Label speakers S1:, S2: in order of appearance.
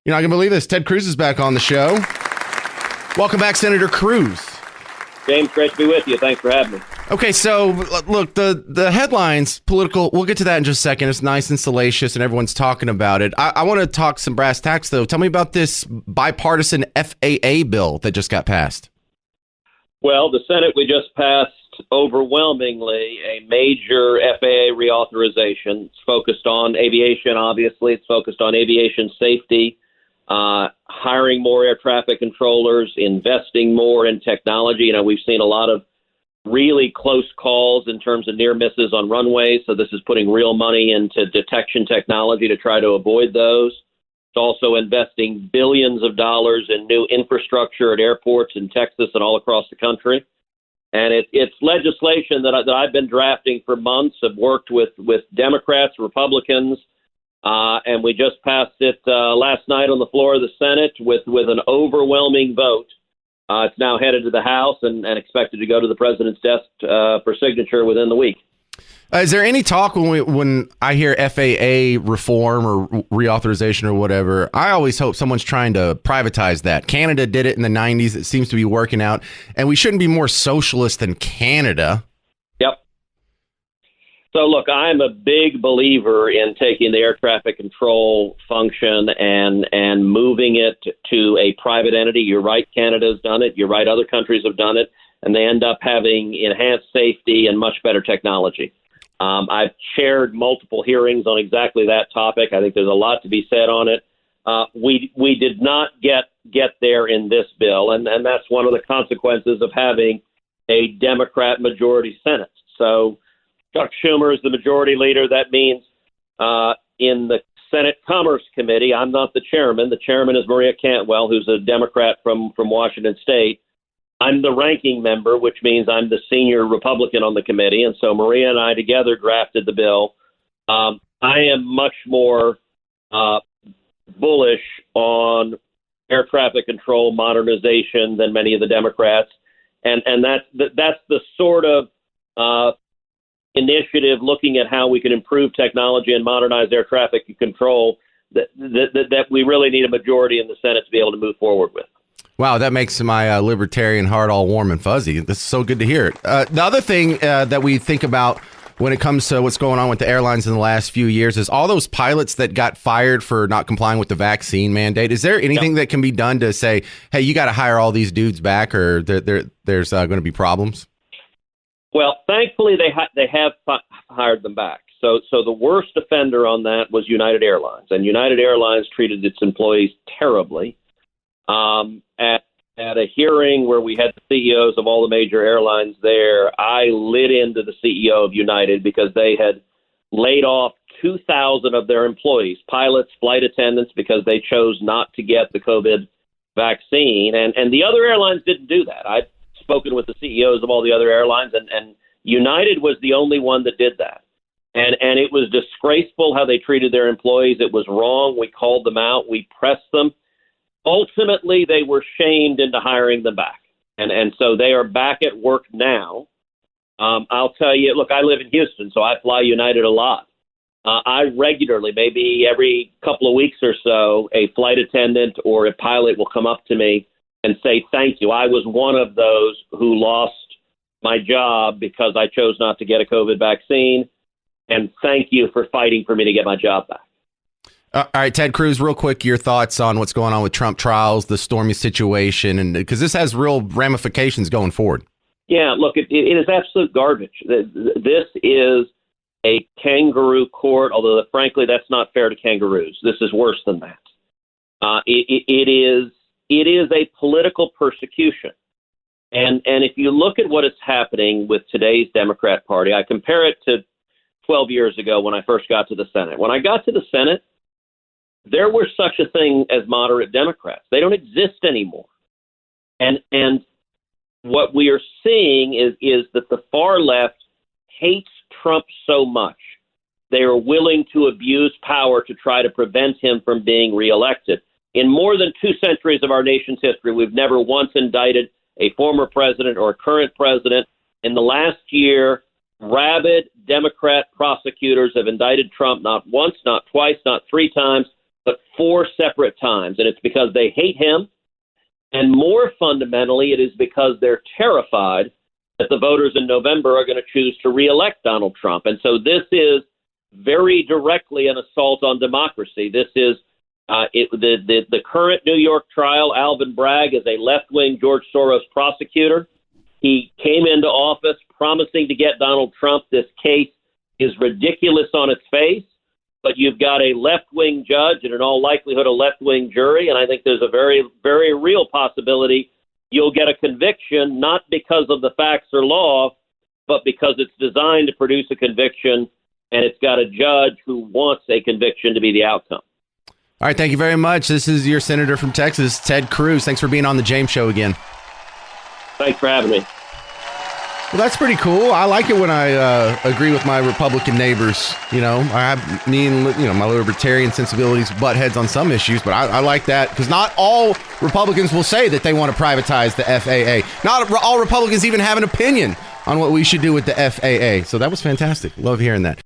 S1: You're not going to believe this. Ted Cruz is back on the show. Welcome back, Senator Cruz.
S2: James, great to be with you. Thanks for having me.
S1: Okay, so look, the headlines, political, we'll get to that in just a second. It's nice and salacious, and everyone's talking about it. I want to talk some brass tacks, though. Tell me about this bipartisan FAA bill that just got passed.
S2: Well, the Senate, we just passed overwhelmingly a major FAA reauthorization. It's focused on aviation, obviously. It's focused on aviation safety, hiring more air traffic controllers, investing more in technology. You know, we've seen a lot of really close calls in terms of near misses on runways. So this is putting real money into detection technology to try to avoid those. It's also investing billions of dollars in new infrastructure at airports in Texas and all across the country. And it's legislation that I've been drafting for months. I've worked with Democrats, Republicans, and we just passed it last night on the floor of the Senate with an overwhelming vote. It's now headed to the House and expected to go to the president's desk for signature within the week.
S1: Is there any talk when I hear FAA reform or reauthorization or whatever, I always hope someone's trying to privatize that. Canada did it in the 90s. It seems to be working out. And we shouldn't be more socialist than Canada.
S2: Yep. So, look, I'm a big believer in taking the air traffic control function and moving it to a private entity. You're right, Canada's done it. You're right, other countries have done it. And they end up having enhanced safety and much better technology. I've chaired multiple hearings on exactly that topic. I think there's a lot to be said on it. We did not get there in this bill, and that's one of the consequences of having a Democrat majority Senate. So Chuck Schumer is the majority leader. That means in the Senate Commerce Committee, I'm not the chairman. The chairman is Maria Cantwell, who's a Democrat from Washington State. I'm the ranking member, which means I'm the senior Republican on the committee. And so Maria and I together drafted the bill. I am much more bullish on air traffic control modernization than many of the Democrats. And that's the sort of initiative looking at how we can improve technology and modernize air traffic control that we really need a majority in the Senate to be able to move forward with.
S1: Wow, that makes my libertarian heart all warm and fuzzy. This is so good to hear. The other thing that we think about when it comes to what's going on with the airlines in the last few years is all those pilots that got fired for not complying with the vaccine mandate. Is there anything that can be done to say, hey, you got to hire all these dudes back or there's going to be problems?
S2: Well, thankfully, they have hired them back. So the worst offender on that was United Airlines. And United Airlines treated its employees terribly. At a hearing where we had the CEOs of all the major airlines there, I lit into the CEO of United because they had laid off 2,000 of their employees, pilots, flight attendants, because they chose not to get the COVID vaccine. And the other airlines didn't do that. I've spoken with the CEOs of all the other airlines, and United was the only one that did that. And it was disgraceful how they treated their employees. It was wrong. We called them out. We pressed them. Ultimately, they were shamed into hiring them back. And so they are back at work now. I'll tell you, look, I live in Houston, so I fly United a lot. I regularly, maybe every couple of weeks or so, a flight attendant or a pilot will come up to me and say, thank you. I was one of those who lost my job because I chose not to get a COVID vaccine. And thank you for fighting for me to get my job back.
S1: All right, Ted Cruz, real quick, your thoughts on what's going on with Trump trials, the Stormy situation, and because this has real ramifications going forward.
S2: Yeah, look, it is absolute garbage. This is a kangaroo court, although, frankly, that's not fair to kangaroos. This is worse than that. It is a political persecution. And if you look at what is happening with today's Democrat Party, I compare it to 12 years ago when I first got to the Senate. When I got to the Senate, there were such a thing as moderate Democrats. They don't exist anymore. And what we are seeing is that the far left hates Trump so much, they are willing to abuse power to try to prevent him from being reelected. In more than 2 centuries of our nation's history, we've never once indicted a former president or a current president. In the last year, rabid Democrat prosecutors have indicted Trump not once, not twice, not 3 times, but 4 separate times. And it's because they hate him. And more fundamentally, it is because they're terrified that the voters in November are going to choose to reelect Donald Trump. And so this is very directly an assault on democracy. This is the current New York trial. Alvin Bragg is a left-wing George Soros prosecutor. He came into office promising to get Donald Trump. This case is ridiculous on its face, but you've got a left-wing judge and in all likelihood a left-wing jury, and I think there's a very, very real possibility you'll get a conviction, not because of the facts or law, but because it's designed to produce a conviction, and it's got a judge who wants a conviction to be the outcome.
S1: All right, thank you very much. This is your senator from Texas, Ted Cruz. Thanks for being on the James Show again.
S2: Thanks for having me.
S1: Well, that's pretty cool. I like it when I agree with my Republican neighbors. You know, I have me and my libertarian sensibilities butt heads on some issues, but I like that because not all Republicans will say that they want to privatize the FAA. Not all Republicans even have an opinion on what we should do with the FAA. So that was fantastic. Love hearing that.